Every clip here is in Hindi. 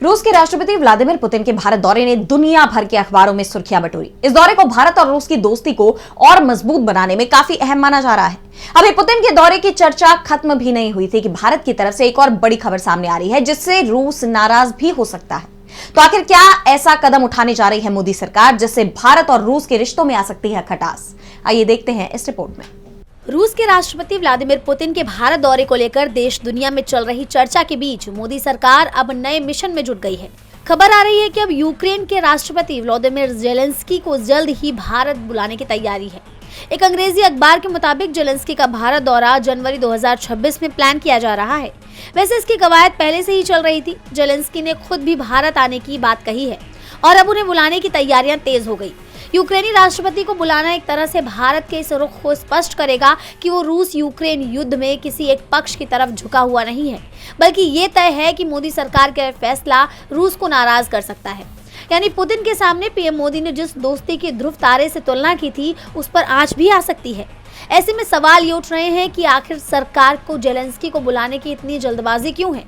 रूस के राष्ट्रपति व्लादिमीर पुतिन के भारत दौरे ने दुनिया भर के अखबारों में सुर्खियां बटोरी। इस दौरे को भारत और रूस की दोस्ती को और मजबूत बनाने में काफी अहम माना जा रहा है। अभी पुतिन के दौरे की चर्चा खत्म भी नहीं हुई थी कि भारत की तरफ से एक और बड़ी खबर सामने आ रही है, जिससे रूस नाराज भी हो सकता है। तो आखिर क्या ऐसा कदम उठाने जा रही है मोदी सरकार, जिससे भारत और रूस के रिश्तों में आ सकती है खटास? आइए देखते हैं इस रिपोर्ट में। रूस के राष्ट्रपति व्लादिमीर पुतिन के भारत दौरे को लेकर देश दुनिया में चल रही चर्चा के बीच मोदी सरकार अब नए मिशन में जुट गई है। खबर आ रही है कि अब यूक्रेन के राष्ट्रपति व्लादिमीर जेलेंस्की को जल्द ही भारत बुलाने की तैयारी है। एक अंग्रेजी अखबार के मुताबिक जेलेंस्की का भारत दौरा जनवरी 2026 में प्लान किया जा रहा है। वैसे इसकी कवायद पहले से ही चल रही थी। जेलेंस्की ने खुद भी भारत आने की बात कही है और अब उन्हें बुलाने की तैयारियां तेज हो गई। यूक्रेनी राष्ट्रपति को बुलाना एक तरह से भारत के इस रुख को स्पष्ट करेगा कि वो रूस यूक्रेन युद्ध में किसी एक पक्ष की तरफ झुका हुआ नहीं है, बल्कि ये तय है कि मोदी सरकार का फैसला रूस को नाराज कर सकता है। यानी पुतिन के सामने पीएम मोदी ने जिस दोस्ती की ध्रुव तारे से तुलना की थी, उस पर आंच भी आ सकती है। ऐसे में सवाल ये उठ रहे हैं कि आखिर सरकार को जेलेंस्की को बुलाने की इतनी जल्दबाजी क्यों है?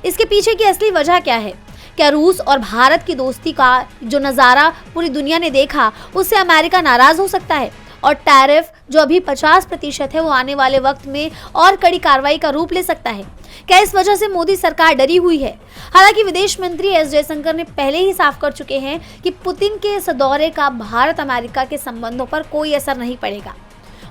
इसके पीछे की असली वजह क्या है? क्या रूस और भारत की दोस्ती का जो नज़ारा पूरी दुनिया ने देखा, उससे अमेरिका नाराज हो सकता है? और टैरिफ जो अभी 50% है, वो आने वाले वक्त में और कड़ी कार्रवाई का रूप ले सकता है। क्या इस वजह से मोदी सरकार डरी हुई है? हालांकि विदेश मंत्री एस जयशंकर ने पहले ही साफ कर चुके हैं कि पुतिन के इस दौरे का भारत अमेरिका के संबंधों पर कोई असर नहीं पड़ेगा।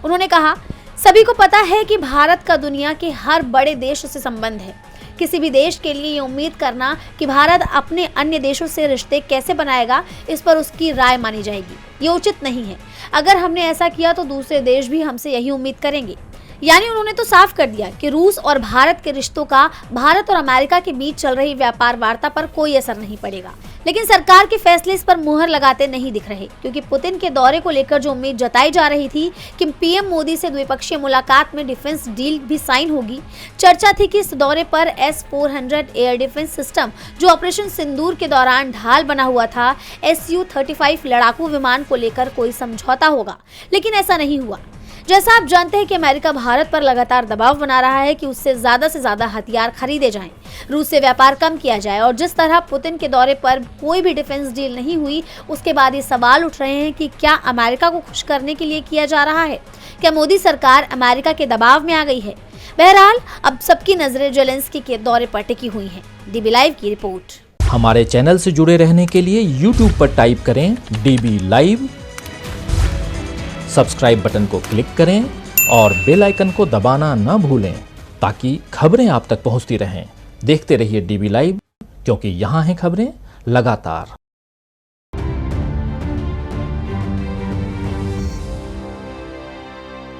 उन्होंने कहा, सभी को पता है कि भारत का दुनिया के हर बड़े देश से संबंध है। किसी भी देश के लिए ये उम्मीद करना कि भारत अपने अन्य देशों से रिश्ते कैसे बनाएगा, इस पर उसकी राय मानी जाएगी, ये उचित नहीं है। अगर हमने ऐसा किया तो दूसरे देश भी हमसे यही उम्मीद करेंगे। यानी उन्होंने तो साफ कर दिया कि रूस और भारत के रिश्तों का भारत और अमेरिका के बीच चल रही व्यापार वार्ता पर कोई असर नहीं पड़ेगा। लेकिन सरकार के फैसले इस पर मुहर लगाते नहीं दिख रहे, क्योंकि पुतिन के दौरे को लेकर जो उम्मीद जताई जा रही थी कि पीएम मोदी से द्विपक्षीय मुलाकात में डिफेंस डील भी साइन होगी। चर्चा थी कि इस दौरे पर S-400 एयर डिफेंस सिस्टम, जो ऑपरेशन सिंदूर के दौरान ढाल बना हुआ था, Su-35 लड़ाकू विमान को लेकर कोई समझौता होगा, लेकिन ऐसा नहीं हुआ। जैसा आप जानते हैं कि अमेरिका भारत पर लगातार दबाव बना रहा है कि उससे ज्यादा हथियार खरीदे जाएं, रूस से व्यापार कम किया जाए। और जिस तरह पुतिन के दौरे पर कोई भी डिफेंस डील नहीं हुई, उसके बाद ये सवाल उठ रहे हैं कि क्या अमेरिका को खुश करने के लिए किया जा रहा है? क्या मोदी सरकार अमेरिका के दबाव में आ गई है? बहरहाल अब सबकी नजरें जेलेंस्की के दौरे पर टिकी हुई हैं। DB लाइव की रिपोर्ट। हमारे चैनल से जुड़े रहने के लिए YouTube पर टाइप करें DB लाइव, सब्सक्राइब बटन को क्लिक करें और बेल आइकन को दबाना न भूलें, ताकि खबरें आप तक पहुंचती रहें। देखते रहिए DB लाइव, क्योंकि यहाँ हैं खबरें लगातार।